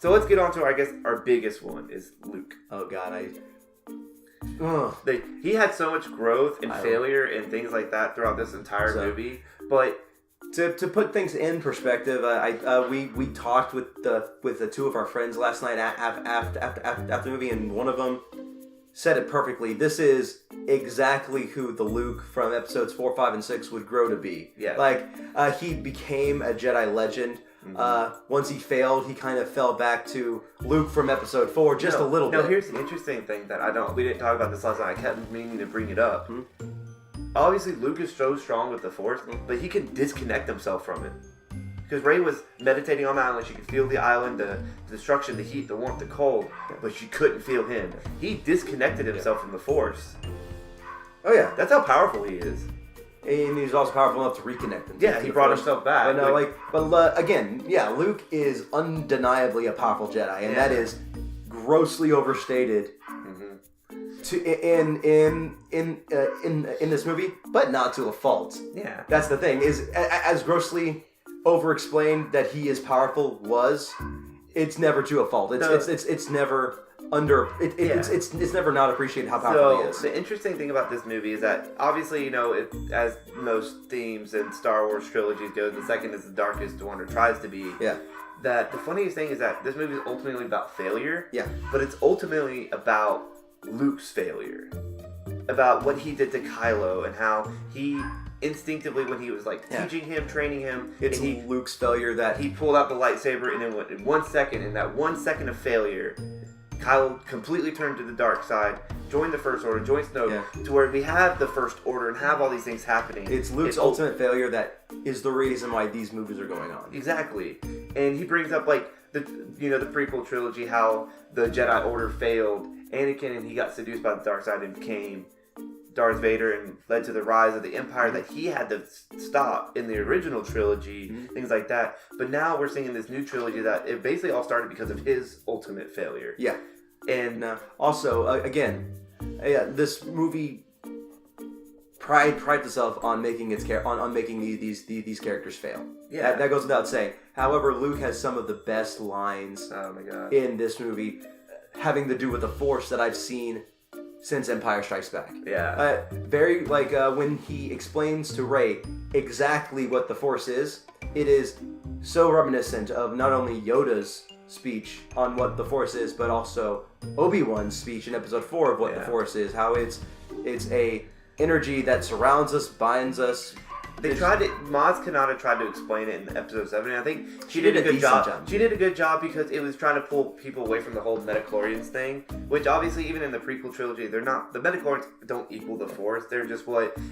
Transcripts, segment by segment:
So let's get on to, I guess, our biggest one is Luke. Oh, God, He had so much growth and failure and things like that throughout this entire movie, but to put things in perspective, we talked with the two of our friends last night after the movie, and one of them said it perfectly. This is exactly who the Luke from episodes 4, 5, and 6 would grow to be. Yeah. Like, he became a Jedi legend. Once he failed, he kind of fell back to Luke from episode 4 a little bit. Now, here's the interesting thing that we didn't talk about this last night. I kept meaning to bring it up. Obviously, Luke is so strong with the Force, but he can disconnect himself from it. Because Rey was meditating on the island. She could feel the island, the destruction, the heat, the warmth, the cold, but she couldn't feel him. He disconnected himself from the Force. Oh, yeah. That's how powerful he is. And he's also powerful enough to reconnect himself. Yeah, he brought himself back. But again, Luke is undeniably a powerful Jedi, and that is grossly overstated in this movie, but not to a fault. Yeah, that's the thing. Is as grossly over-explained that he is powerful it's never to a fault. It's never under. It's never not appreciated how powerful he is. The interesting thing about this movie is that obviously, as most themes in Star Wars trilogies go, the second is the darkest one, or tries to be. Yeah. That the funniest thing is that this movie is ultimately about failure. Yeah. But it's ultimately about Luke's failure, about what he did to Kylo and how he instinctively, when he was teaching him, training him, it's Luke's failure that he pulled out the lightsaber, and in 1 second, in that 1 second of failure, Kylo completely turned to the dark side, joined the First Order, joined Snoke, to where we have the First Order and have all these things happening. It's Luke's ultimate failure that is the reason why these movies are going on. Exactly. And he brings up the prequel trilogy, how the Jedi Order failed Anakin, and he got seduced by the dark side and became Darth Vader and led to the rise of the Empire that he had to stop in the original trilogy, things like that. But now we're seeing in this new trilogy that it basically all started because of his ultimate failure. Yeah. And also, this movie prides itself on making making these characters fail. Yeah. That goes without saying. However, Luke has some of the best lines in this movie having to do with the Force that I've seen since Empire Strikes Back. Yeah. When he explains to Rey exactly what the Force is, it is so reminiscent of not only Yoda's speech on what the Force is, but also Obi-Wan's speech in episode 4 of what the Force is, how it's a energy that surrounds us, binds us. Maz Kanata tried to explain it in episode 7, and I think she did a good job. She did a good job because it was trying to pull people away from the whole midichlorians thing, which obviously even in the prequel trilogy, the midichlorians don't equal the Force. They're just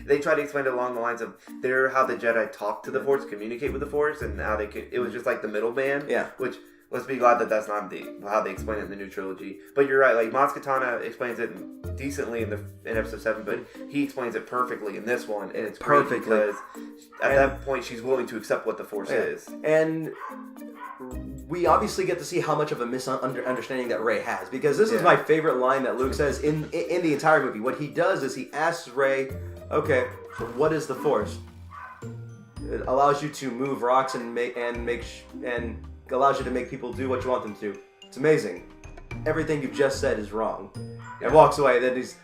they try to explain it along the lines of they're how the Jedi talk to the Force, communicate with the Force, and how it was just like the middleman. Yeah. Which, let's be glad that that's not how they explain it in the new trilogy. But you're right, Maz Kanata explains it decently in episode 7, but he explains it perfectly in this one, and it's perfect because at that point she's willing to accept what the Force is. And we obviously get to see how much of a misunderstanding that Rey has, because this is my favorite line that Luke says in the entire movie. What he does is he asks Rey, okay, so what is the Force? It allows you to move rocks and allows you to make people do what you want them to. It's amazing. Everything you've just said is wrong. And walks away. Then he's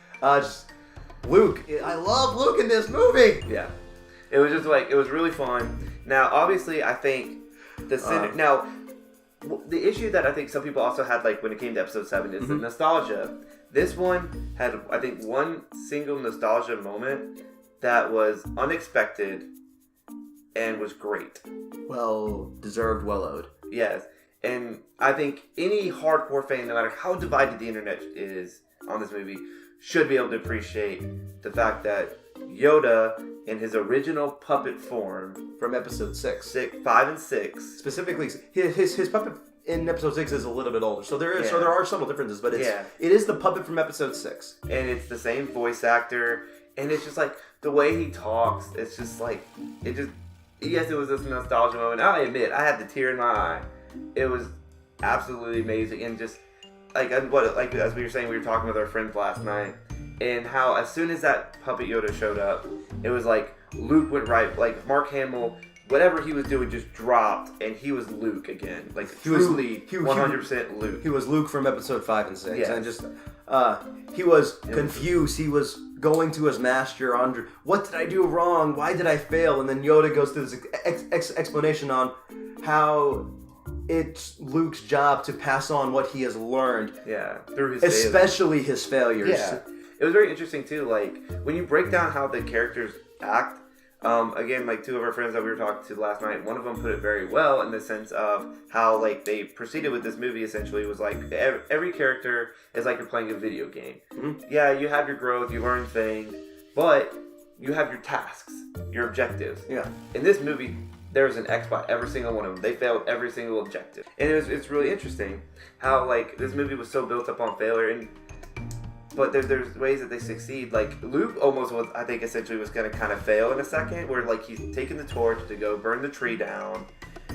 Luke. I love Luke in this movie. Yeah. It was just it was really fun. Now, obviously, I think the issue that I think some people also had when it came to episode 7 is the nostalgia. This one had, I think, one single nostalgia moment that was unexpected and was great. Well deserved, well owed. Yes, and I think any hardcore fan, no matter how divided the internet is on this movie, should be able to appreciate the fact that Yoda, in his original puppet form from episode 6, 5 and 6, specifically, his puppet in episode 6 is a little bit older, so there are subtle differences, but it is the puppet from episode 6, and it's the same voice actor, and it's just the way he talks. It's just yes, it was this nostalgia moment. I admit, I had the tear in my eye. It was absolutely amazing, and just as we were saying, we were talking with our friends last night, and how as soon as that puppet Yoda showed up, it was Luke went right. Mark Hamill whatever he was doing just dropped, and he was Luke again. Like, truly 100% Luke. He was Luke from episode 5 and 6. Yes. And just, he was confused. He was going to his master on, what did I do wrong? Why did I fail? And then Yoda goes through this explanation on how it's Luke's job to pass on what he has learned. Yeah, through his especially his failures. Yeah. It was very interesting, too. Like, when you break down how the characters act, again, like, two of our friends that we were talking to last night, one of them put it very well in the sense of how, like, they proceeded with this movie, essentially, was like, every character is like you're playing a video game. Mm-hmm. Yeah, you have your growth, you learn things, but you have your tasks, your objectives. Yeah. In this movie, there's an X by every single one of them. They failed every single objective. And it's really interesting how, like, this movie was so built up on failure, but there's ways that they succeed. Like, Luke almost was, I think, essentially was going to kind of fail in a second, where, like, he's taking the torch to go burn the tree down.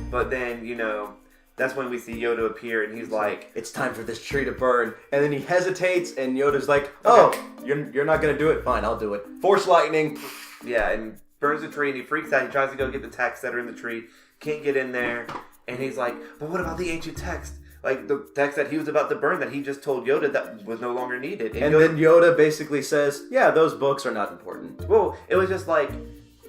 But then, you know, that's when we see Yoda appear, and he's like, it's time for this tree to burn. And then he hesitates, and Yoda's like, oh, you're not going to do it? Fine, I'll do it. Force lightning. Yeah, and burns the tree, and he freaks out. He tries to go get the texts that are in the tree. Can't get in there. And he's like, but what about the ancient text? Like, the text that he was about to burn that he just told Yoda that was no longer needed. And then Yoda basically says, yeah, those books are not important. Well, it was just like,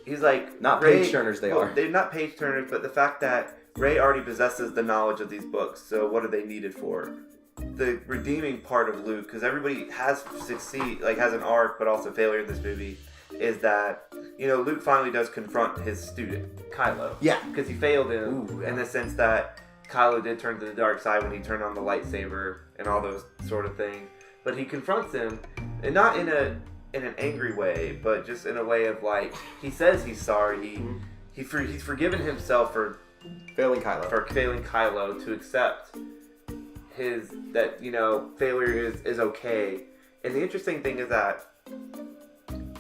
he's like... Not page turners, they are. They're not page turners, but the fact that Rey already possesses the knowledge of these books, so what are they needed for? The redeeming part of Luke, because everybody has has an arc, but also failure in this movie, is that, you know, Luke finally does confront his student, Kylo. Yeah. Because he failed him in the sense that Kylo did turn to the dark side when he turned on the lightsaber and all those sort of things. But he confronts him, and not in an angry way, but just in a way of, like, he says he's sorry. He's forgiven himself for failing Kylo to accept that, you know, failure is okay. And the interesting thing is that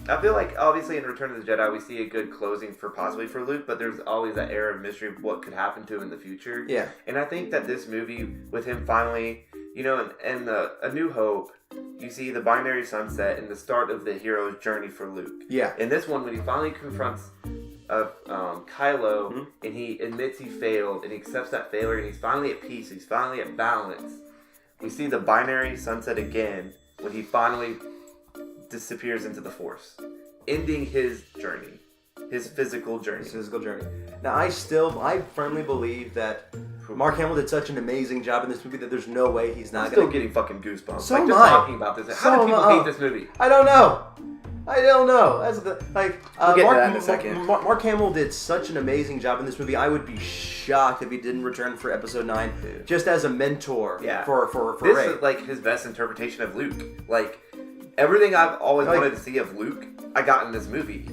I feel like, obviously, in Return of the Jedi, we see a good closing possibly for Luke, but there's always that air of mystery of what could happen to him in the future. Yeah. And I think that this movie, with him finally, you know, and A New Hope, you see the binary sunset and the start of the hero's journey for Luke. Yeah. In this one, when he finally confronts Kylo, and he admits he failed, and he accepts that failure, and he's finally at peace, he's finally at balance, we see the binary sunset again, when he finally disappears into the Force, ending his journey, his physical journey. Now, I firmly believe that Mark Hamill did such an amazing job in this movie that there's no way he's not still getting fucking goosebumps. So like, just talking about this. How do people hate this movie? I don't know. That's the like. We'll get to that in a second. Mark Hamill did such an amazing job in this movie. I would be shocked if he didn't return for Episode 9, just as a mentor. For this Rey. Is like his best interpretation of Luke. Like, everything I've always wanted to see of Luke, I got in this movie.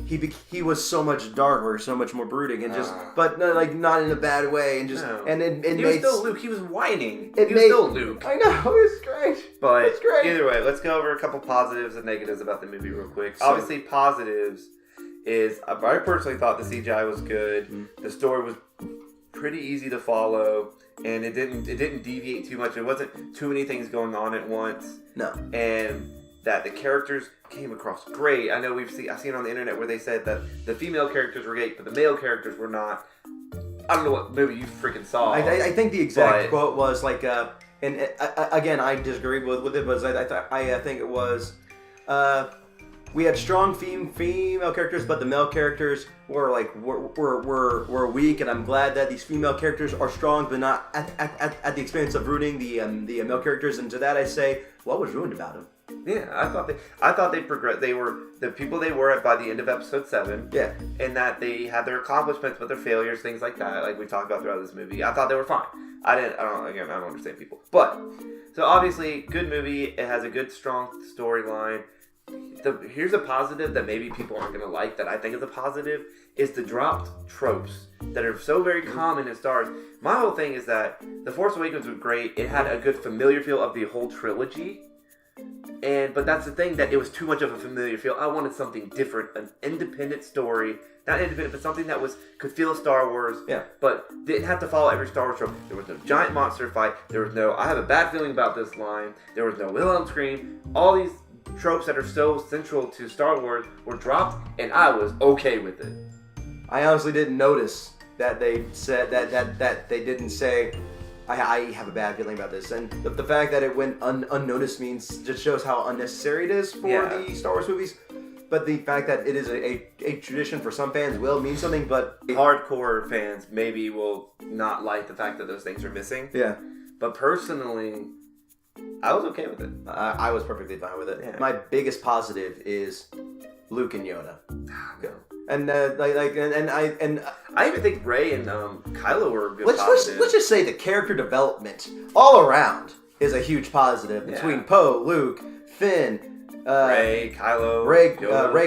He was so much darker, so much more brooding, and but no, like, not in a bad way, and just and it he was still Luke. He was whining. He was still Luke. I know, it was great. But either way, let's go over a couple positives and negatives about the movie real quick. Obviously, positives is I personally thought the CGI was good. The story was pretty easy to follow, and it didn't deviate too much. There wasn't too many things going on at once. No, and that the characters came across great. I know I've seen on the internet where they said that the female characters were great, but the male characters were not. I don't know what movie you freaking saw. I think the exact quote was like, and again, I disagree with it, but I think it was, we had strong female characters, but the male characters were weak, and I'm glad that these female characters are strong, but not at the expense of ruining the male characters. And to that I say, what was ruined about them? Yeah, I thought they progressed. They were the people they were by the end of Episode 7. Yeah, and that they had their accomplishments, but their failures, things like that, like we talked about throughout this movie. I thought they were fine. I don't understand people, but so obviously, good movie. It has a good, strong storyline. Here's a positive that maybe people aren't gonna like. That I think is a positive is the dropped tropes that are so very common in Star Wars. My whole thing is that The Force Awakens was great. It had a good familiar feel of the whole trilogy. But that's the thing, that it was too much of a familiar feel. I wanted something different, an independent story. Not independent, but something that could feel Star Wars. Yeah. But didn't have to follow every Star Wars trope. There was no giant monster fight. There was no, I have a bad feeling about this line. There was no Wilhelm scream. All these tropes that are so central to Star Wars were dropped, and I was okay with it. I honestly didn't notice that they said that they didn't say. I have a bad feeling about this, and the fact that it went unnoticed means just shows how unnecessary it is for the Star Wars movies. But the fact that it is a tradition for some fans will mean something, but hardcore fans maybe will not like the fact that those things are missing. Yeah. But personally, I was okay with it. I was perfectly fine with it. Yeah. My biggest positive is Luke and Yoda. No. And I even think Rey and Kylo were good let's just say the character development all around is a huge positive between Poe, Luke, Finn, Rey, Kylo,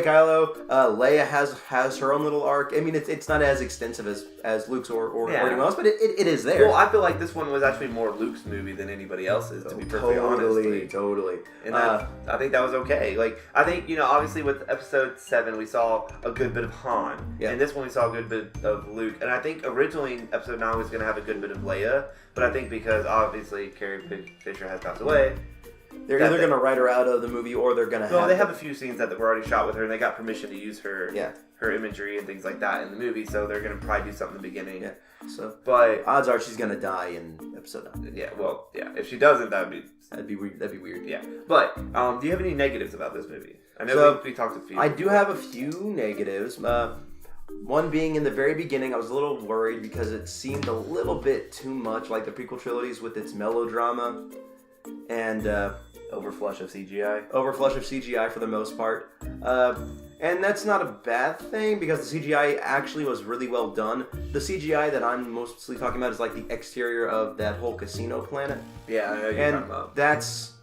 Kylo. Leia has her own little arc. I mean, it's not as extensive as Luke's or anyone else, but it is there. Well, I feel like this one was actually more Luke's movie than anybody else's, to be perfectly honest. Totally. And I think that was okay. Like, I think, obviously with Episode 7, we saw a good bit of Han. Yeah. And this one we saw a good bit of Luke. And I think originally Episode 9 was going to have a good bit of Leia, but I think because obviously Carrie Fisher has passed away, they're either going to write her out of the movie or they're going to have... Well, they have a few scenes that were already shot with her, and they got permission to use her imagery and things like that in the movie, so they're going to probably do something in the beginning. Yeah. So, but odds are she's going to die in Episode 9. Yeah, well, yeah. If she doesn't, that'd be weird. Yeah. But, do you have any negatives about this movie? I know we talked a few. I do have a few negatives. One being in the very beginning, I was a little worried because it seemed a little bit too much like the prequel trilogies with its melodrama and overflush of CGI. Overflush of CGI for the most part. And that's not a bad thing because the CGI actually was really well done. The CGI that I'm mostly talking about is like the exterior of that whole casino planet. Yeah, I know you're talking about. That's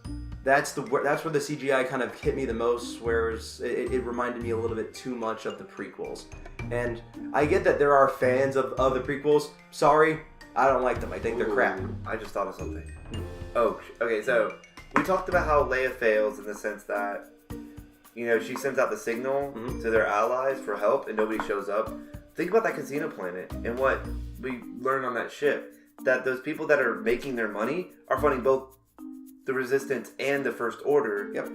where the CGI kind of hit me the most, whereas it reminded me a little bit too much of the prequels. And I get that there are fans of the prequels. Sorry, I don't like them. I think they're crap. I just thought of something. Oh, okay, so we talked about how Leia fails in the sense that, she sends out the signal to their allies for help and nobody shows up. Think about that casino planet and what we learned on that ship. That those people that are making their money are funding both the Resistance and the First Order. Yep.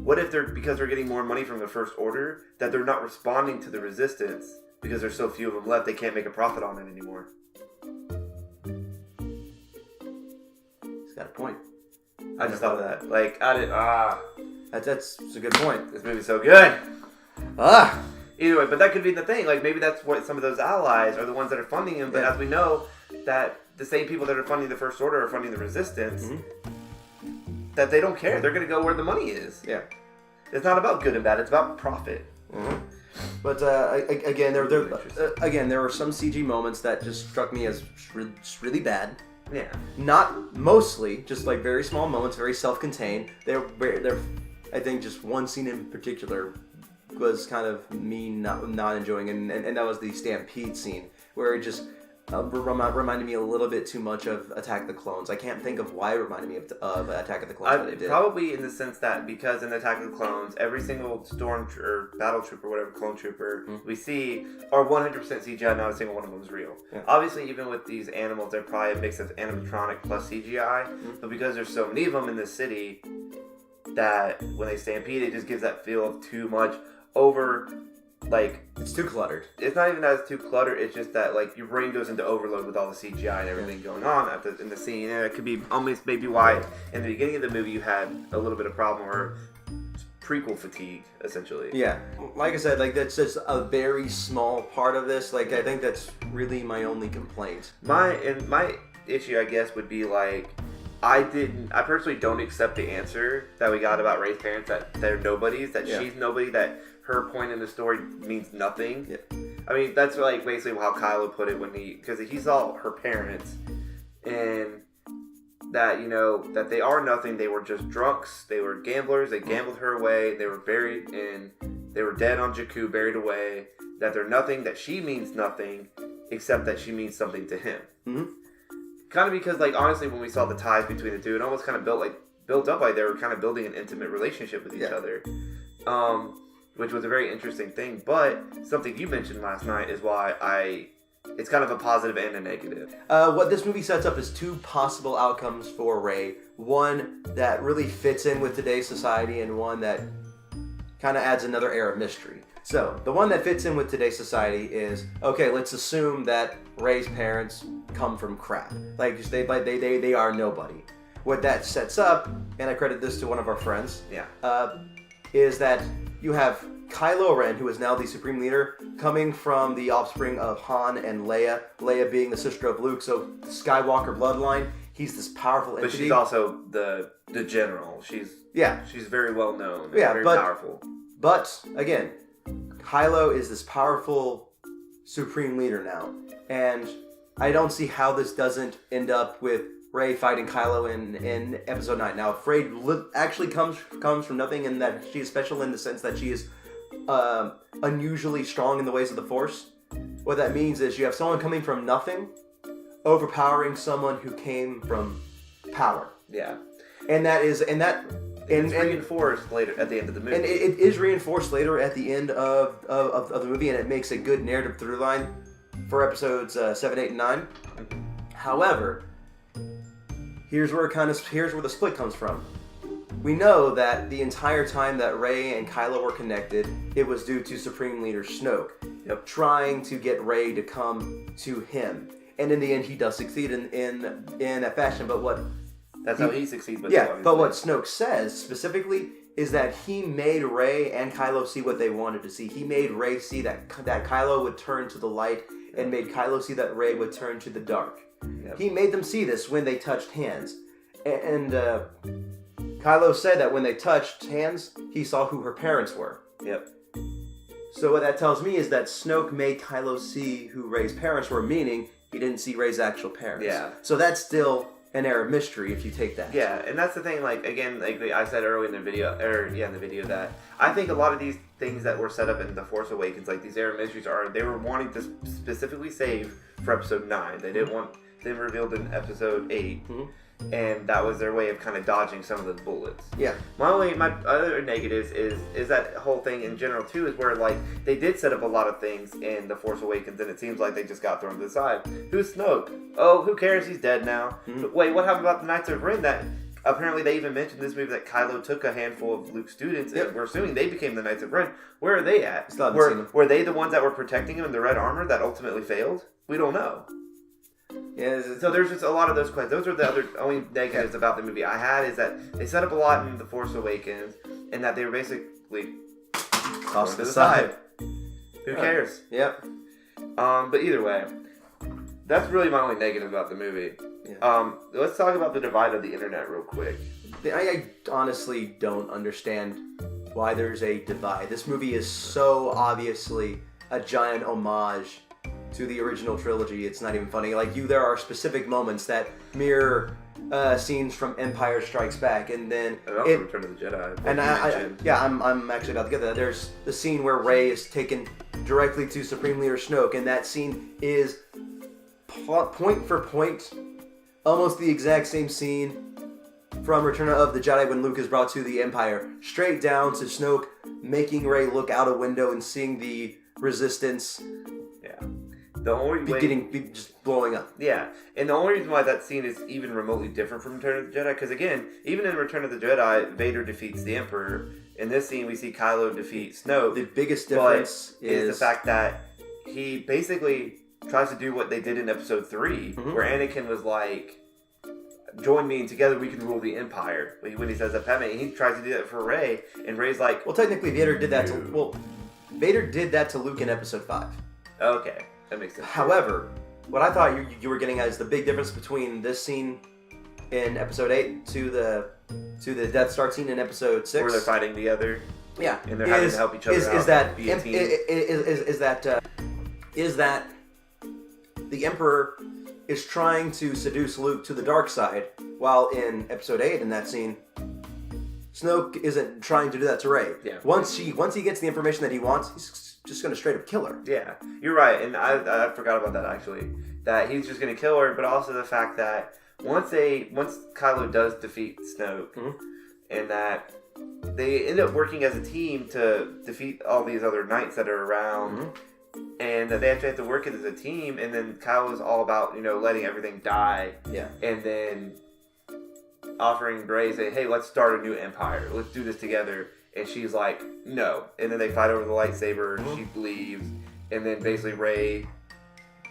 What if because they're getting more money from the First Order, that they're not responding to the Resistance because there's so few of them left, they can't make a profit on it anymore? He's got a point. I just thought of that. Like, That's a good point. This movie's so good. Either way, but that could be the thing. Like, maybe that's what some of those allies are the ones that are funding him. But as we know, that the same people that are funding the First Order are funding the Resistance. That they don't care. They're going to go where the money is. Yeah. It's not about good and bad. It's about profit. But again, there were some CG moments that just struck me as really bad. Yeah. Not mostly, just like very small moments, very self-contained. They're I think just one scene in particular was kind of me not enjoying, and that was the Stampede scene where it just reminded me a little bit too much of Attack of the Clones. I can't think of why it reminded me of Attack of the Clones. But it did. Probably in the sense that because in Attack of the Clones, every single battle trooper, whatever clone trooper we see are 100% CGI. Not a single one of them is real. Yeah. Obviously, even with these animals, they're probably a mix of animatronic plus CGI. But because there's so many of them in this city, that when they stampede, it just gives that feel of too much over. Like, it's too cluttered. It's not even that it's too cluttered. It's just that, like, your brain goes into overload with all the CGI and everything going on in the scene. And it could be almost maybe why in the beginning of the movie you had a little bit of problem or prequel fatigue, essentially. Yeah. Like I said, like, that's just a very small part of this. Like, I think that's really my only complaint. My issue, I guess, would be, like, I personally don't accept the answer that we got about Rey's parents, that they're nobodies, that she's nobody, that her point in the story means nothing. Yeah. I mean, that's like basically how Kylo put it because he saw her parents and that, that they are nothing. They were just drunks. They were gamblers. They gambled her away. They were they were dead on Jakku, buried away. That they're nothing, that she means nothing, except that she means something to him. Kind of because, like, honestly, when we saw the ties between the two, it almost kind of built up like they were kind of building an intimate relationship with each other. Which was a very interesting thing, but something you mentioned last night is why it's kind of a positive and a negative. What this movie sets up is two possible outcomes for Rey. One that really fits in with today's society, and one that kind of adds another air of mystery. So, the one that fits in with today's society is, okay, let's assume that Rey's parents come from crap. Like, they are nobody. What that sets up, and I credit this to one of our friends, is that you have Kylo Ren, who is now the Supreme Leader, coming from the offspring of Han and Leia. Leia being the sister of Luke, so Skywalker bloodline. He's this powerful entity. But she's also the general. She's very well known. Very powerful. But again, Kylo is this powerful Supreme Leader now, and I don't see how this doesn't end up with Rey fighting Kylo in Episode 9. Now, if Rey actually comes from nothing, and that she is special in the sense that she is unusually strong in the ways of the Force, what that means is you have someone coming from nothing, overpowering someone who came from power. Yeah, it's reinforced later at the end of the movie. And it is reinforced later at the end of the movie, and it makes a good narrative through line for episodes 7, 8, and 9. However, here's where the split comes from. We know that the entire time that Rey and Kylo were connected, it was due to Supreme Leader Snoke trying to get Rey to come to him. And in the end, he does succeed in that fashion. But that's how he succeeds. But what Snoke says specifically is that he made Rey and Kylo see what they wanted to see. He made Rey see that Kylo would turn to the light, and made Kylo see that Rey would turn to the dark. Yep. He made them see this when they touched hands. And Kylo said that when they touched hands, he saw who her parents were. Yep. So what that tells me is that Snoke made Kylo see who Rey's parents were, meaning he didn't see Rey's actual parents. Yeah. So that's still an air of mystery if you take that. Yeah, and that's the thing, like I said earlier in the video, that I think a lot of these things that were set up in The Force Awakens, like these air of mysteries, they were wanting to specifically save for Episode 9. They didn't want them revealed in Episode 8. And that was their way of kind of dodging some of the bullets. Yeah. My other negatives is that whole thing in general too, is where like they did set up a lot of things in The Force Awakens, and it seems like they just got thrown to the side. Who's Snoke? Oh, who cares? He's dead now. Wait, what happened about the Knights of Ren? That apparently they even mentioned in this movie that Kylo took a handful of Luke's students, and we're assuming they became the Knights of Ren. Where are they at? Were they the ones that were protecting him in the red armor that ultimately failed? We don't know. Yeah, so there's just a lot of those questions. Those are the only negatives about the movie I had, is that they set up a lot in The Force Awakens, and that they were basically tossed to the side. Who cares? Yep. But either way, that's really my only negative about the movie. Yeah. Let's talk about the divide of the internet real quick. I honestly don't understand why there's a divide. This movie is so obviously a giant homage to the original trilogy. It's not even funny. There are specific moments that mirror scenes from Empire Strikes Back, and then Return of the Jedi. And I'm actually about to get that. There's the scene where Rey is taken directly to Supreme Leader Snoke, and that scene is point for point almost the exact same scene from Return of the Jedi when Luke is brought to the Empire, straight down to Snoke making Rey look out a window and seeing the Resistance. Yeah. The only way just blowing up. Yeah, and the only reason why that scene is even remotely different from Return of the Jedi, because again, even in Return of the Jedi, Vader defeats the Emperor. In this scene, we see Kylo defeat Snoke. The biggest difference is the fact that he basically tries to do what they did in Episode 3, where Anakin was like, "Join me, and together we can rule the Empire." When he says that Padme, he tries to do that for Rey, and Rey's like, "Well, technically, Vader did that Vader did that to Luke in Episode 5." Okay. That makes sense. However, what I thought you were getting at is the big difference between this scene in Episode 8 to the Death Star scene in Episode 6, where they're fighting together. Yeah, and they're having to help each other out. Is that the Emperor is trying to seduce Luke to the dark side, while in Episode 8 in that scene, Snoke isn't trying to do that to Rey. Yeah. Once he gets the information that he wants, he's just going to straight up kill her. Yeah, you're right, and I forgot about that actually. That he's just going to kill her, but also the fact that once Kylo does defeat Snoke, and that they end up working as a team to defeat all these other knights that are around, and that they actually have to work as a team, and then Kylo's all about letting everything die. Yeah, and then offering Rey, saying, "Hey, let's start a new empire. Let's do this together." And she's like, "No." And then they fight over the lightsaber. She leaves, and then basically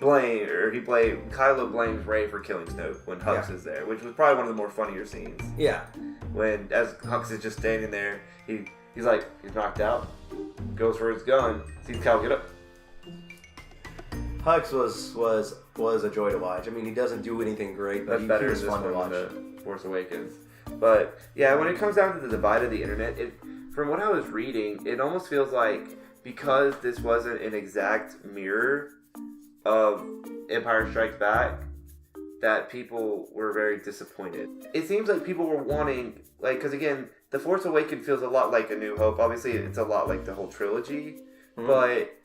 Kylo blames Rey for killing Snoke when Hux is there, which was probably one of the more funnier scenes. Yeah. When as Hux is just standing there, he's like, he's knocked out, goes for his gun, sees Cal get up. Hux was a joy to watch. I mean, he doesn't do anything great, but That's better he was in this fun to one watch. than The Force Awakens. But yeah, when it comes down to the divide of the internet, from what I was reading, it almost feels like because this wasn't an exact mirror of Empire Strikes Back, that people were very disappointed. It seems like people were wanting, like, because again, The Force Awakens feels a lot like A New Hope. Obviously, it's a lot like the whole trilogy, but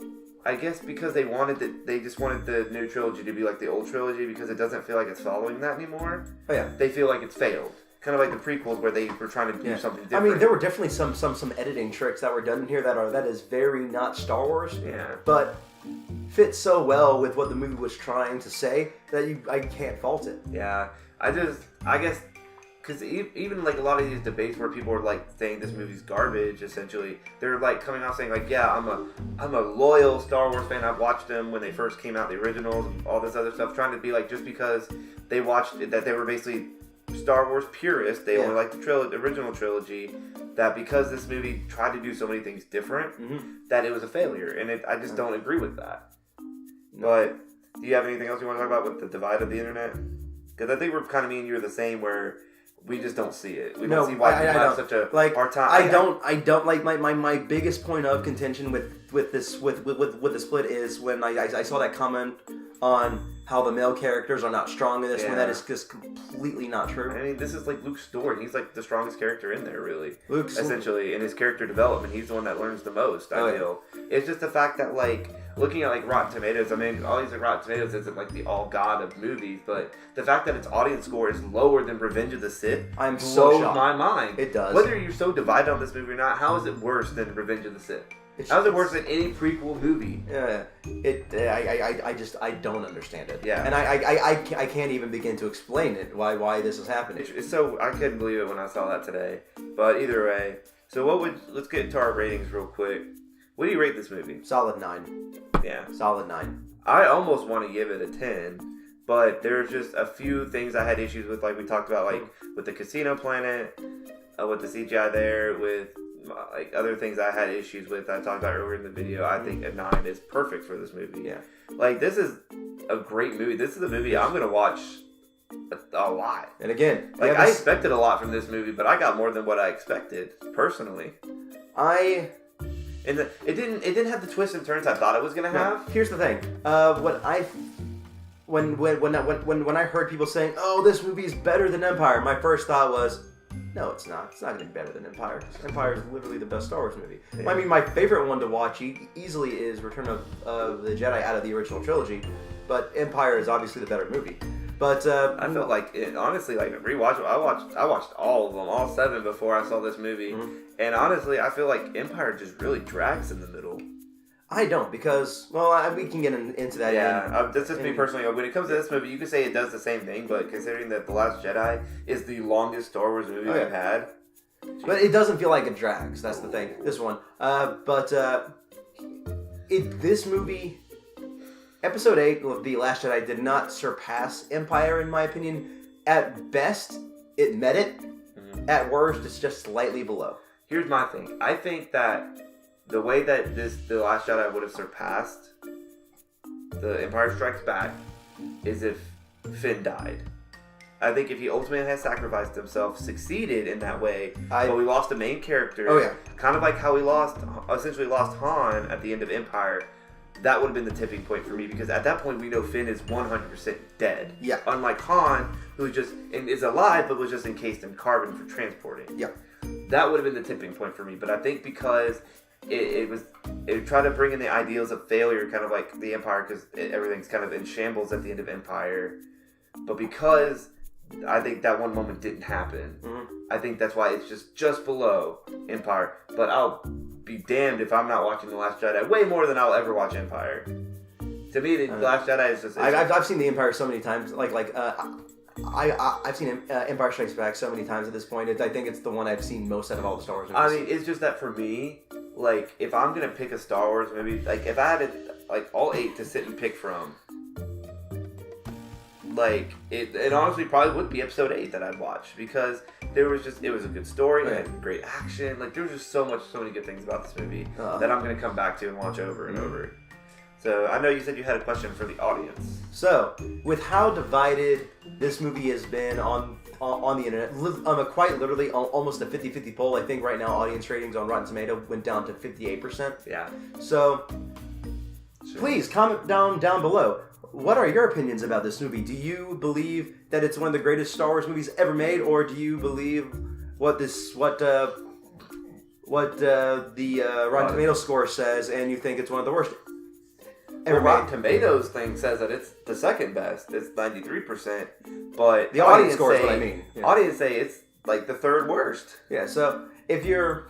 I guess because they just wanted the new trilogy to be like the old trilogy because it doesn't feel like it's following that anymore. Oh yeah, they feel like it's failed. Kind of like the prequels where they were trying to do something different. I mean, there were definitely some editing tricks that were done here that is very not Star Wars. Yeah. But fit so well with what the movie was trying to say that I can't fault it. Yeah. I guess, because even like a lot of these debates where people are like saying this movie's garbage, essentially, they're like coming out saying like, yeah, I'm a loyal Star Wars fan. I've watched them when they first came out, the originals, and all this other stuff, trying to be like, just because they watched it, that they were basically Star Wars purists, they only like the original trilogy, that because this movie tried to do so many things different, that it was a failure, and I just don't agree with that. But do you have anything else you want to talk about with the divide of the internet? Because I think we're kind of me and you are the same, where we just don't see it. We don't see why people have such a hard time. I don't like my biggest point of contention with the split is when I saw that comment on how the male characters are not strong in this one. That is just completely not true. I mean, this is like Luke's story. He's like the strongest character in there, really. Essentially, in his character development, he's the one that learns the most, I feel. It's just the fact that, like, looking at, like, Rotten Tomatoes, I mean, all these, like, Rotten Tomatoes isn't, like, the all-god of movies, but the fact that its audience score is lower than Revenge of the Sith blows my mind. It does. Whether you're so divided on this movie or not, how is it worse than Revenge of the Sith? How is it worse than any prequel movie? Yeah, I don't understand it. Yeah, and I can't even begin to explain it why this is happening. It's so I couldn't believe it when I saw that today. But either way, so let's get into our ratings real quick. What do you rate this movie? Solid 9. Yeah, solid 9. I almost want to give it a 10, but there's just a few things I had issues with, like we talked about, like with the casino planet, with the CGI there, with like other things I had issues with. I talked about earlier in the video. I think a 9 is perfect for this movie. Yeah, like this is a great movie. This is a movie I'm gonna watch a lot. And again, like I expected a lot from this movie, but I got more than what I expected personally. And it didn't have the twists and turns I thought it was gonna have. Here's the thing. When I heard people saying, "Oh, this movie is better than Empire," my first thought was, no, it's not. It's not going to be better than Empire. Empire is literally the best Star Wars movie. Yeah. I mean, my favorite one to watch easily is Return of the Jedi out of the original trilogy, but Empire is obviously the better movie. But I felt like honestly, like rewatch. I watched all of them, all 7 before I saw this movie, and honestly, I feel like Empire just really drags in the middle. I don't, because, well, we can get into that. Yeah, that's just me personally. When it comes to this movie, you can say it does the same thing, but considering that The Last Jedi is the longest Star Wars movie we've had. But it doesn't feel like it drags, that's the thing, this one. This movie, Episode 8 of The Last Jedi did not surpass Empire, in my opinion. At best, it met it. At worst, it's just slightly below. Here's my thing. I think that the way that The Last Jedi would have surpassed The Empire Strikes Back is if Finn died. I think if he ultimately had sacrificed himself, succeeded in that way, but we lost a main character, kind of like how we essentially lost Han at the end of Empire, that would have been the tipping point for me, because at that point we know Finn is 100% dead. Yeah. Unlike Han, who is alive, but was just encased in carbon for transporting. Yeah. That would have been the tipping point for me, but I think because it tried to bring in the ideals of failure, kind of like the Empire, because everything's kind of in shambles at the end of Empire. But because I think that one moment didn't happen, I think that's why it's just below Empire. But I'll be damned if I'm not watching The Last Jedi way more than I'll ever watch Empire. To me, The Last Jedi is just... I've seen The Empire so many times. I've seen Empire Strikes Back so many times at this point. I think it's the one I've seen most out of all the Star Wars movies. I mean, it's just that for me, like, if I'm gonna pick a Star Wars movie, like, if I had all 8 to sit and pick from, like, it honestly probably would be Episode 8 that I'd watch, because it was a good story, it had great action, like, there was just so many good things about this movie that I'm gonna come back to and watch over and over. So, I know you said you had a question for the audience. So, with how divided this movie has been on the internet, quite literally almost a 50-50 poll. I think right now audience ratings on Rotten Tomato went down to 58%. Yeah. So, please comment down below. What are your opinions about this movie? Do you believe that it's one of the greatest Star Wars movies ever made, or do you believe what the Rotten Tomato score says, and you think it's one of the worst? Rotten Tomatoes thing says that it's the second best. It's 93%, but the audience score is what I mean. Yeah. Audience say it's like the third worst. Yeah. So if you're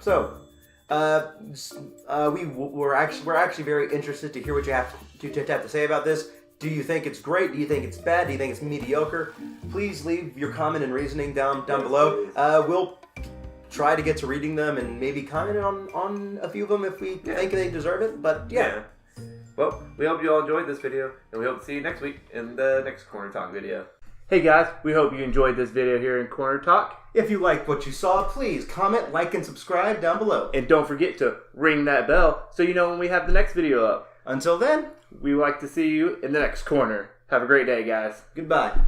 we're actually very interested to hear what you have to say about this. Do you think it's great? Do you think it's bad? Do you think it's mediocre? Please leave your comment and reasoning down below. We'll try to get to reading them and maybe comment on a few of them if we think they deserve it. But yeah. Well, we hope you all enjoyed this video, and we hope to see you next week in the next Corner Talk video. Hey guys, we hope you enjoyed this video here in Corner Talk. If you liked what you saw, please comment, like, and subscribe down below. And don't forget to ring that bell so you know when we have the next video up. Until then, we would like to see you in the next corner. Have a great day, guys. Goodbye.